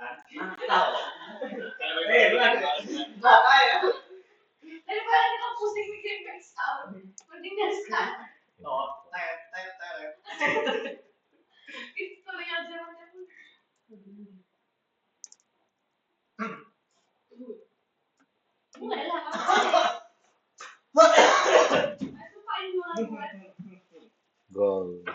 Daripada kita pusing mikirin next out, mending next out. Itu yang zaman-zaman. Mulai lah. Itu paling jualan gue. Goals.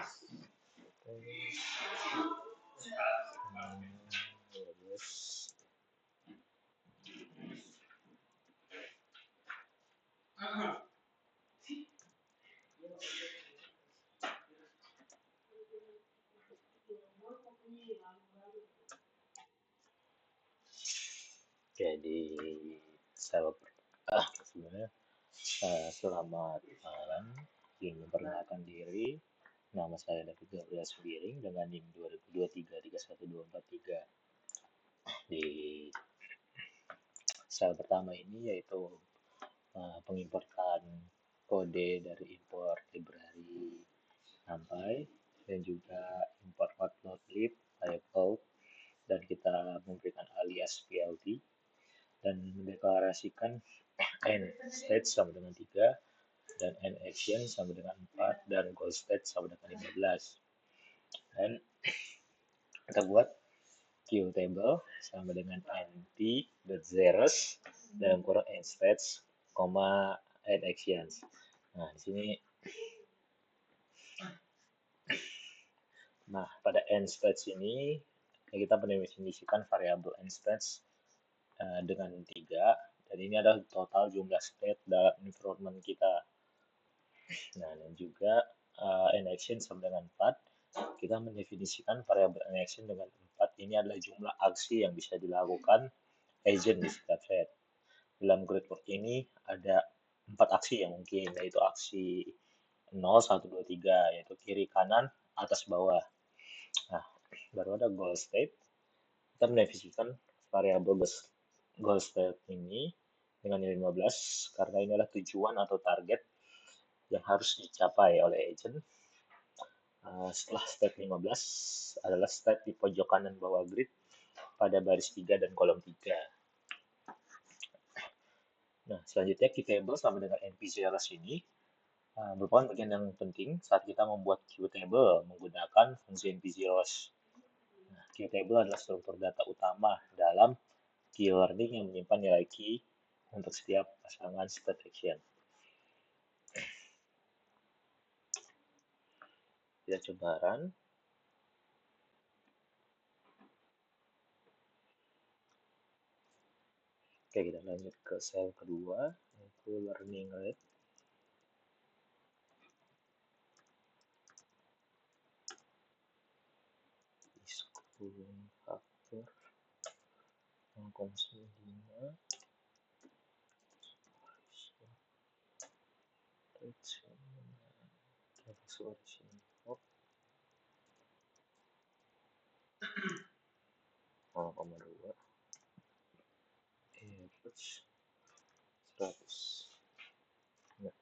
Jadi sebenarnya selamat malam, ingin memperkenalkan diri. Nama saya David Gabriel Subiring dengan NIM 2023312343. Di sel pertama ini yaitu pengimportan kode dari import library sampai dan juga import workload lib, IFO, dan kita memberikan alias PLT dan mendeklarasikan n state sama dengan 3 dan n action sama dengan 4 dan goal state sama dengan 15. Dan kita buat queue table sama dengan np.zeros dalam kurung n states, n actions. Nah, di sini pada n states ini kita mendefinisikan variabel n states dengan 3 dan ini adalah total jumlah state dalam environment kita. Nah, dan juga n action sama dengan 4. Kita mendefinisikan variabel n action dengan 4. Ini adalah jumlah aksi yang bisa dilakukan agent di setiap set. Dalam grid work ini ada 4 aksi yang mungkin, yaitu aksi 0, 1, 2, 3, yaitu kiri, kanan, atas, bawah. Nah, baru ada goal state. Kita mendefinisikan variabel goal state ini dengan nilai 15 karena ini adalah tujuan atau target yang harus dicapai oleh agent. Setelah step 15 adalah step di pojok kanan bawah grid pada baris 3 dan kolom 3. Nah, selanjutnya key table sama dengan np0 ini merupakan bagian yang penting saat kita membuat queue table menggunakan fungsi np0. Nah, queue table adalah struktur data utama dalam key learning yang menyimpan nilai key untuk setiap pasangan state action. Kita coba run. Oke, kita lanjut ke sel kedua, yaitu learning rate. Schooling factor 0,9. Oh, 0,2. Average 100. Nah,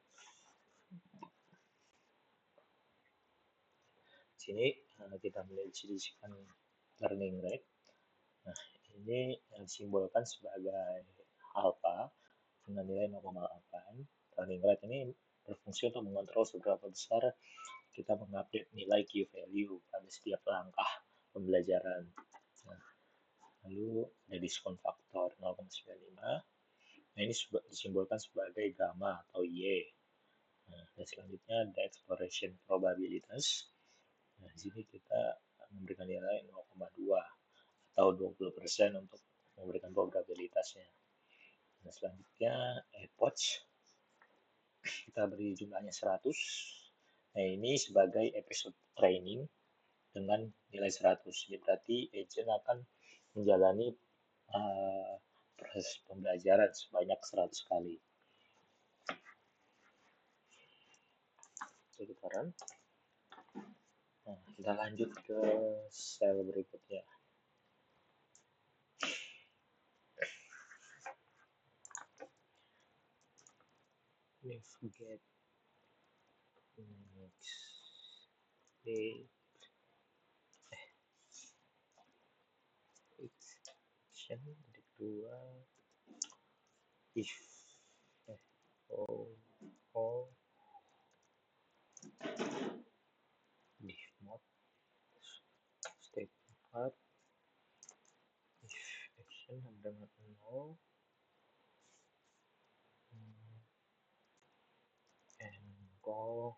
sini kita mendefinisikan learning rate. Nah, ini disimbolkan sebagai alpha dengan nilai 0,8. Learning rate ini berfungsi untuk mengontrol seberapa besar kita mengupdate nilai key value pada setiap langkah pembelajaran. Nah, lalu ada diskon faktor 0,95. Nah, ini disimbolkan sebagai gamma atau Y. Nah, dan selanjutnya ada exploration probabilitas. Nah, di sini kita memberikan nilai 0,2 atau 20% untuk memberikan probabilitasnya. Nah, selanjutnya epoch kita beri jumlahnya 100. Nah, ini sebagai episode training dengan nilai 100. Jadi berarti agent akan menjalani proses pembelajaran sebanyak 100 kali. Kita run. Nah, kita lanjut ke sel berikutnya. Navigate next page. action, titik 2 if all div mode state 4 if action dengan 0 and call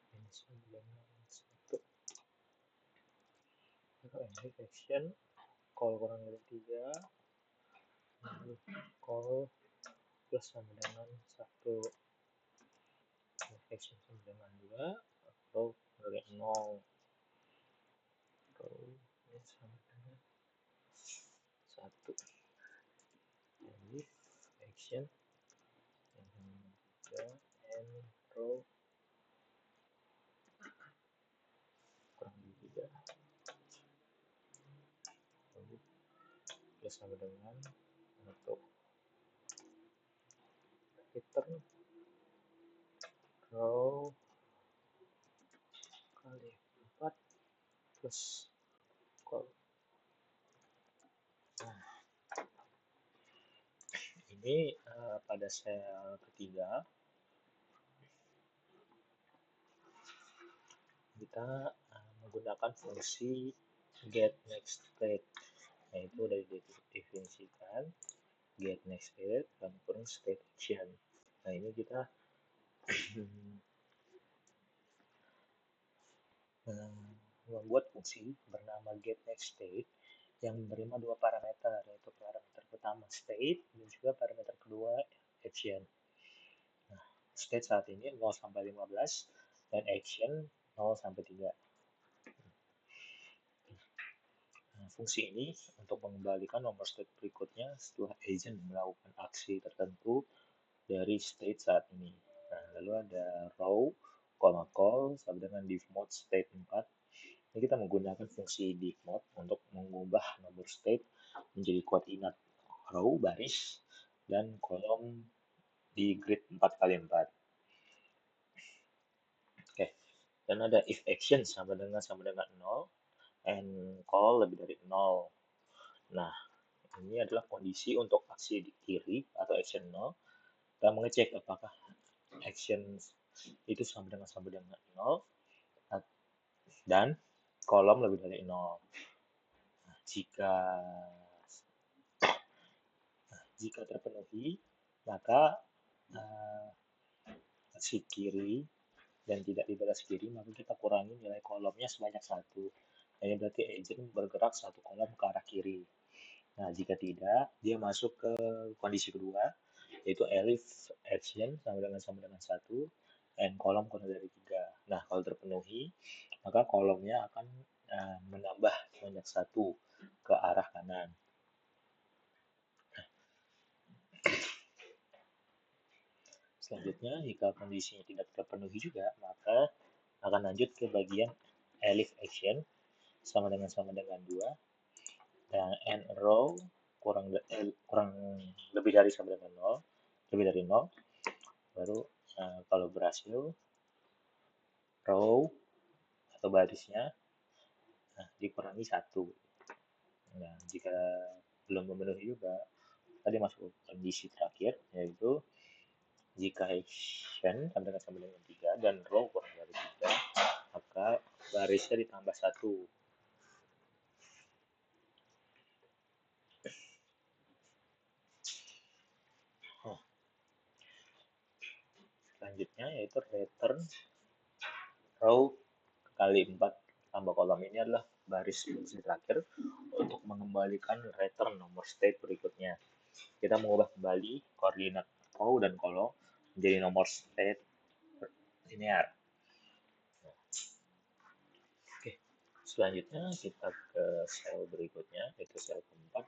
ini sama dengan 1. Kalau end action call kurang dari 3 call plus sama dengan 1, action sama dengan 2 atau dari 0 atau ini sama dengan 1. Jadi action sama dengan 3 and row kurang dari 3 plus sama dengan 1. Return row kali 4 plus call. Nah, ini pada sel ketiga kita menggunakan fungsi get next state, yaitu udah didefinisikan get next state dan kurang state action. Nah, ini kita membuat fungsi bernama get next state yang menerima dua parameter, yaitu parameter pertama state dan juga parameter kedua action. Nah, state saat ini 0 sampai 15 dan action 0 sampai 3. Nah, fungsi ini untuk mengembalikan nomor state berikutnya setelah agent melakukan aksi tertentu dari state saat ini. Nah, lalu ada row, call sama dengan div mode state 4. Ini kita menggunakan fungsi div mode untuk mengubah nomor state menjadi koordinat row baris dan kolom di grid 4x4. Oke. Dan ada if action sama dengan 0 and call lebih dari 0. Nah, ini adalah kondisi untuk aksi di kiri atau action 0. Kita mengecek apakah action itu sama dengan 0 dan kolom lebih dari 0. Nah, jika terpenuhi, maka aksi kiri dan tidak dibalas kiri, maka kita kurangi nilai kolomnya sebanyak 1. Ini berarti agent bergerak satu kolom ke arah kiri. Nah, jika tidak, dia masuk ke kondisi kedua, yaitu elif action sama dengan 1 and kolom kurang dari 3. Nah, kalau terpenuhi, maka kolomnya akan menambah sebanyak 1 ke arah kanan. Selanjutnya, jika kondisinya tidak terpenuhi juga, maka akan lanjut ke bagian elif action sama dengan 2 dan end row kurang lebih dari sama dengan 0, lebih dari 0. Baru kalau berhasil row atau barisnya dikurangi 1. Nah, jika belum memenuhi juga, tadi masuk kondisi terakhir, yaitu jika action sama dengan 3 dan row kurang dari 3, maka barisnya ditambah 1. Selanjutnya yaitu return row kali 4 tambah kolom. Ini adalah baris fungsi terakhir untuk mengembalikan return nomor state berikutnya. Kita mengubah kembali koordinat row dan kolom menjadi nomor state linear. Oke, selanjutnya kita ke sel berikutnya, yaitu sel keempat.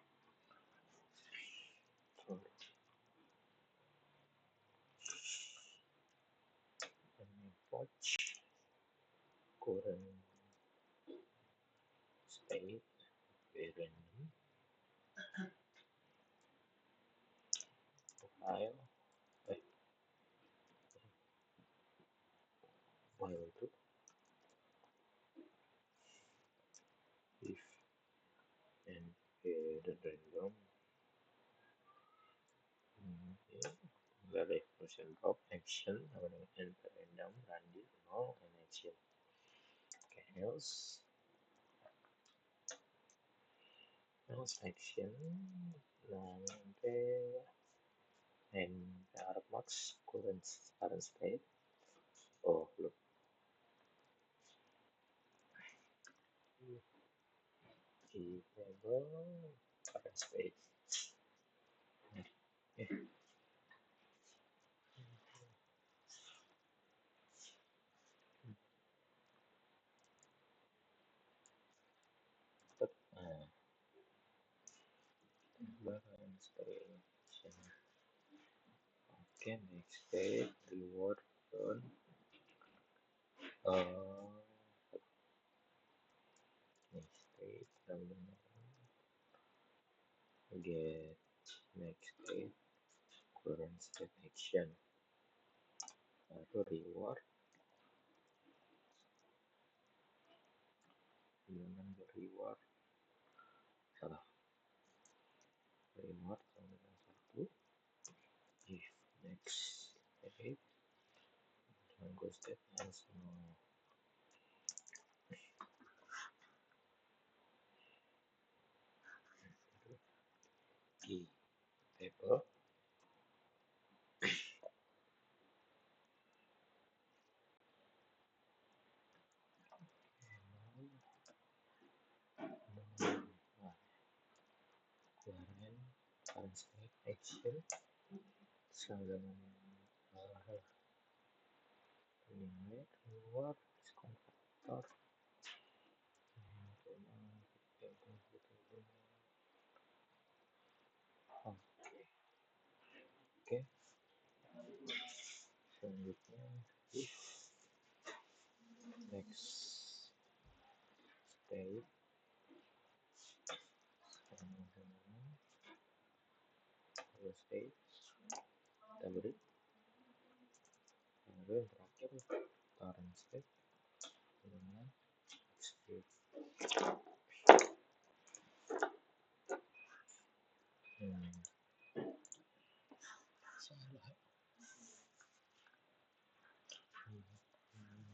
Current state variable profile while itu if and random dari function drop action sama dengan and random random no and action. Else action nanti and max current state look table current state. Okay, next state reward on next state get next state current state action lalu reward salah reward sama dengan satu if next state tunggu state as no key table current state action sama dengan reward converter oke selanjutnya if next state sama dengan state kita beri lalu yang terakhir current state dengan state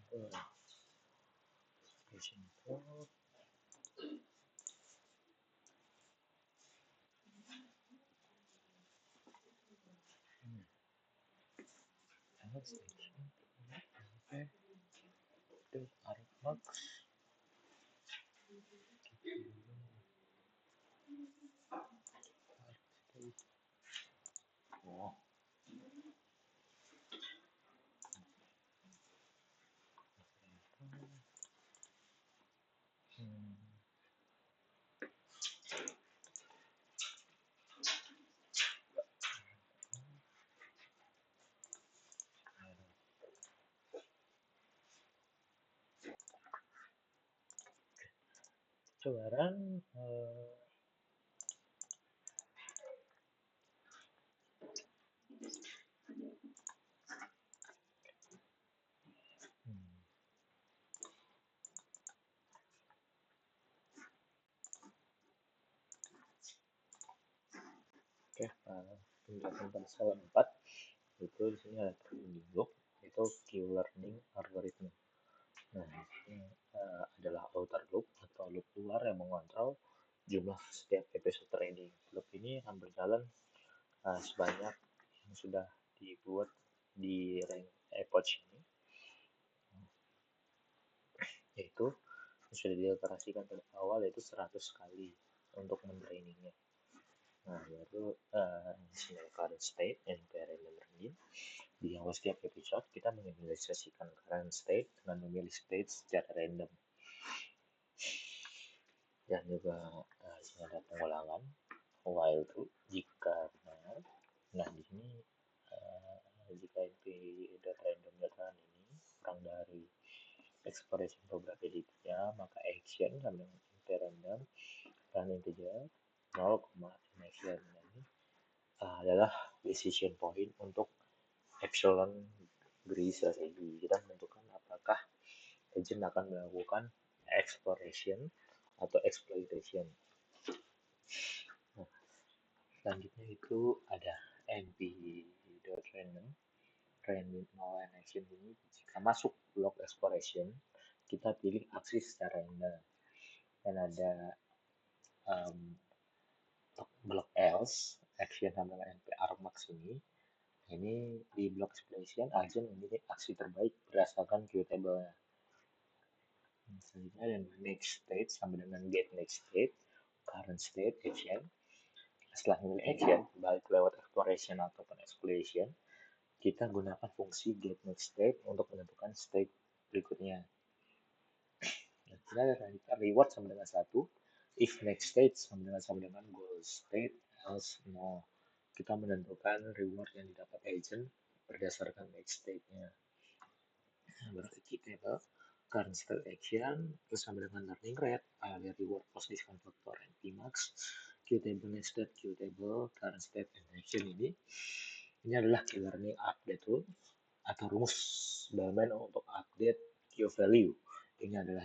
salah patient code station okay itu artbox oh sekarang oke penjelasan pada soal 4 itu di sini ada training loop itu Q learning algorithm. Nah, ini adalah outer loop atau loop luar yang mengontrol jumlah setiap episode training. Loop ini akan berjalan sebanyak yang sudah dibuat di rank epoch ini, yaitu sudah dioperasikan pada awal yaitu 100 kali untuk mentrainingnya. Nah, yaitu current state and random random. Di awal setiap episode kita menginisiasikan current state dengan memilih state secara random. Dan juga ada pengulangan while true jika benar. Nah, di sini jika data random data ini kurang dari expression probability-nya, maka action sama dengan random dan integer 0, action ini adalah decision point untuk epsilon grid strategi. Kita menentukan apakah apakah agent akan melakukan exploration atau exploitation. Nah, selanjutnya itu ada np.random. Random action ini jika masuk block exploration, kita pilih aksi secara random. Dan ada block else action sama dengan np argmax ini di block exploration agent memilih aksi terbaik berdasarkan queue table-nya. Selanjutnya ada next state sama dengan get next state, current state action. Setelah memilih action, baik lewat exploration ataupun exploration, kita gunakan fungsi get next state untuk menentukan state berikutnya. Nah, kita reward sama dengan 1, if next state sama dengan goal state, else no. Kita menentukan reward yang didapat agent berdasarkan next state-nya. Berarti kita current state action terus sama dengan learning rate, area reward position factor np max, queue table next state, queue table, current state, and action ini adalah key learning update rule atau rumus domain untuk update queue value. Ini adalah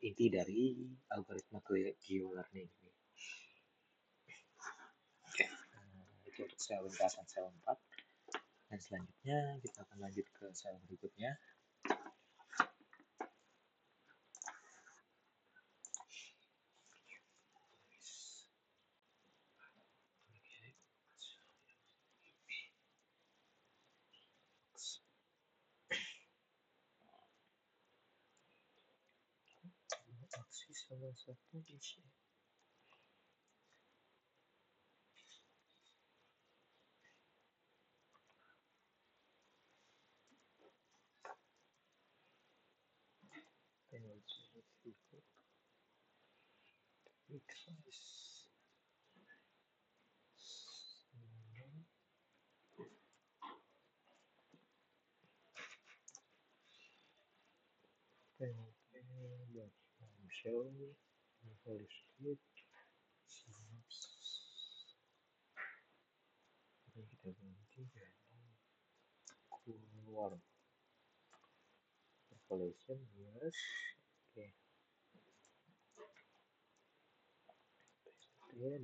inti dari algoritma queue learning ini. Oke, itu untuk sel ringkasan sel 4. Dan selanjutnya kita akan lanjut ke sel berikutnya. Aksi salah satu isi. Show kita ganti keluar population yes. Oke,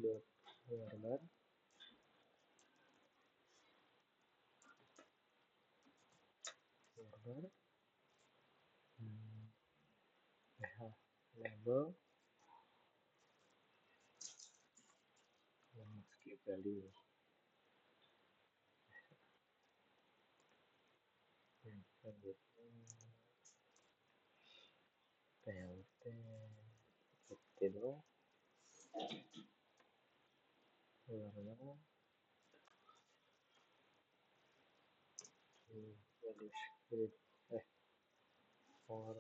dot warbar label key value table warna for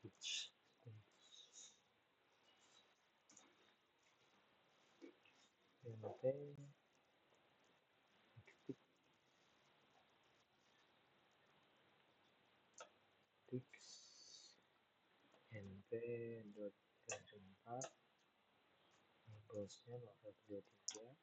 each np dot 4 bosnya 423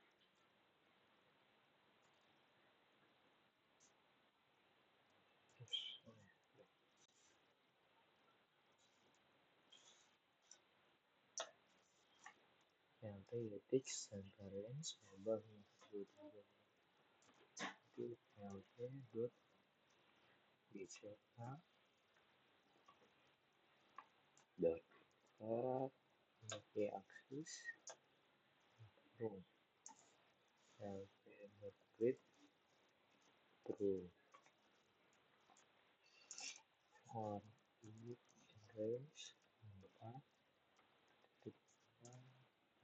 yang tx sampai range berubah 423 itu lt dot bca dot karat lt axis true lt dot grid true or in range 4 titik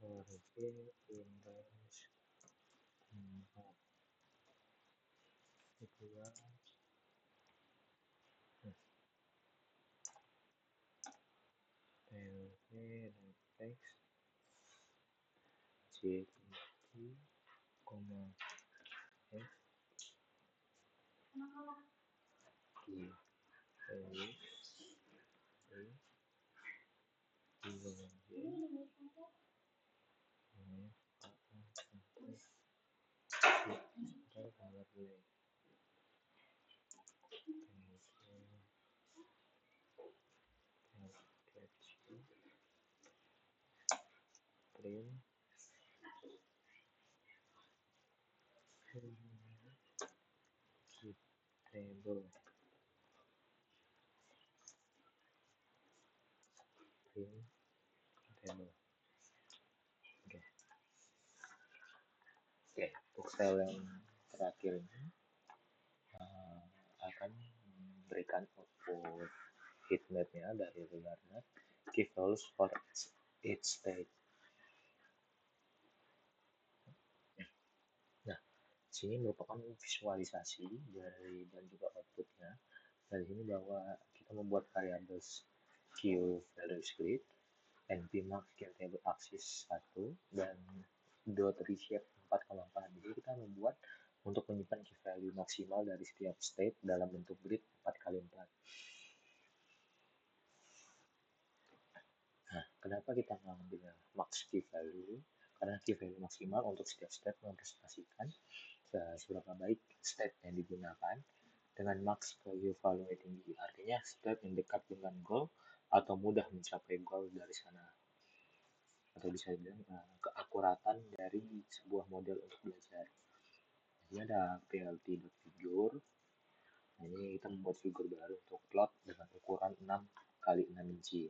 or in range 4 kedua lt dan text jpt koma f di value print table print table. Oke. Oke, untuk sel yang terakhir ini akan memberikan output heatmapnya dari rulernya key values for each state. Nah, sini merupakan visualisasi dari dan juga outputnya. Dari sini bahwa kita membuat variabel Q values grid, npmax table axis 1 dan dot reshape 4,4. Jadi kita membuat untuk menyimpan key value maksimal dari setiap state dalam bentuk grid 4x4. Nah, kenapa kita mengambil max key value? Karena key value maksimal untuk setiap state merepresentasikan seberapa baik state yang digunakan dengan max value value tinggi. Artinya state yang dekat dengan goal atau mudah mencapai goal dari sana. Atau bisa dibilang keakuratan dari sebuah model untuk belajar. Ini ada plt.figure. Ini kita membuat figur baru untuk plot dengan ukuran 6 kali 6 inci.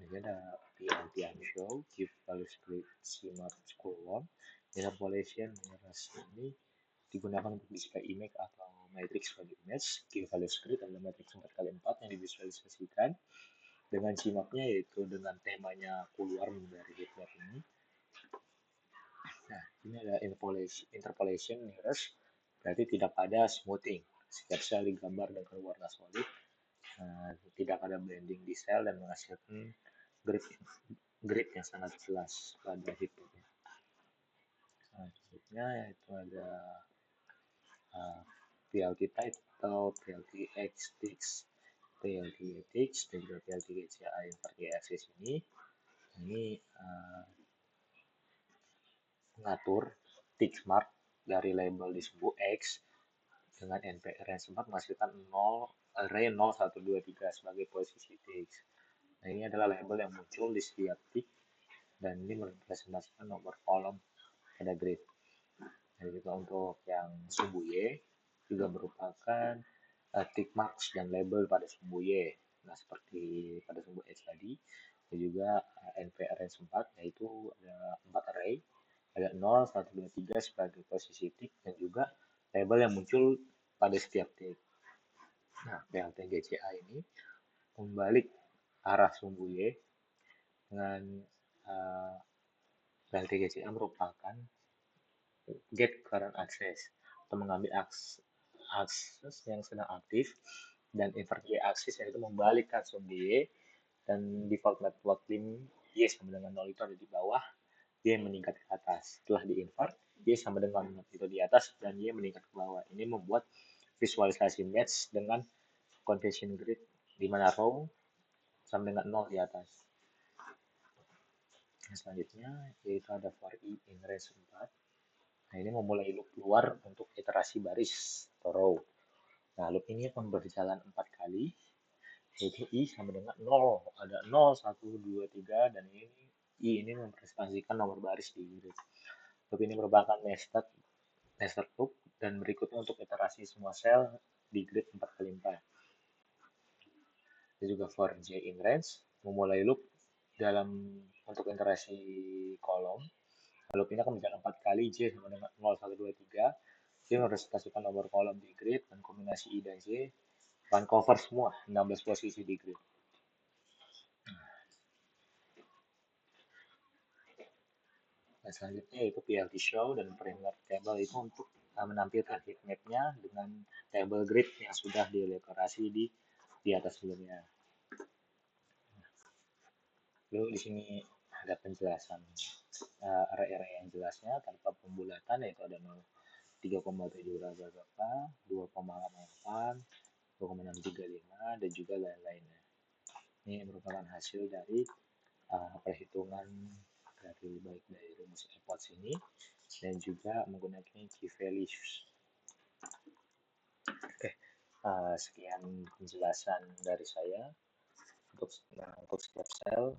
Ini ada plt unshow, give value split CMAP column, interpolation ini digunakan untuk display image atau matrix sebagai image, give value split adalah matrix 4x4 yang divisualisasikan dengan CMAP-nya yaitu dengan temanya keluar dari heatmap ini. Nah, ini ada interpolation nearest, berarti tidak ada smoothing. Setiap sel digambar dengan warna solid, tidak ada blending di sel dan menghasilkan grid yang sangat jelas pada heatmapnya. Selanjutnya yaitu ada PLT type atau PLT X, PLT X dan juga PLT GCA yang pakai akses ini. Ini mengatur tick mark dari label di sumbu X dengan NPR yang sempat menghasilkan 0, array 0, 1, 2, 3 sebagai posisi tick. Nah, ini adalah label yang muncul di setiap tick dan ini merepresentasikan nomor kolom pada grid. Dan juga untuk yang sumbu Y juga merupakan tick marks dan label pada sumbu Y. Nah, seperti pada sumbu X tadi, dan juga NPR yang sempat, yaitu ada 4 array, ada 0, 1, 2, 3 sebagai posisi tick, dan juga label yang muncul pada setiap tick. Nah, PLT GCA ini membalik arah sumbu Y dengan PLT GCA merupakan get current access atau mengambil akses yang sedang aktif dan invert Y aksis yaitu membalikkan sumbu Y dan default network lim Y sama dengan 0 itu ada di bawah, Y meningkat ke atas. Setelah di invert, Y sama dengan 0 itu di atas dan Y meningkat ke bawah. Ini membuat visualisasi match dengan convention grid di mana row sama dengan 0 di atas. Nah, selanjutnya yaitu ada for I in range 4. Nah, ini memulai loop luar untuk iterasi baris atau row. Nah, loop ini akan berjalan 4 kali, yaitu I sama dengan 0. Ada 0, 1, 2, 3, dan ini I ini merepresentasikan nomor baris di grid. Loop ini merupakan nested loop, dan berikutnya untuk iterasi semua sel di grid 4x4. Dan juga for J in range, memulai loop dalam untuk iterasi kolom. Loop ini akan berjalan 4 kali, J sama dengan 0, 1, 2, 3. J merepresentasikan nomor kolom di grid, dan kombinasi I dan J akan cover semua 16 posisi di grid. Nah, selanjutnya yaitu PLT show dan framework table itu untuk menampilkan heatmap-nya dengan table grid yang sudah didekorasi di atas sebelumnya. Lalu di sini ada penjelasan area yang jelasnya tanpa pembulatan, yaitu ada 3,7 berapa, 2,8, 2,635 dan juga lain-lainnya. Ini merupakan hasil dari perhitungan dari baik dari rumus EPOS ini dan juga menggunakan key values. Sekian penjelasan dari saya untuk setiap sel.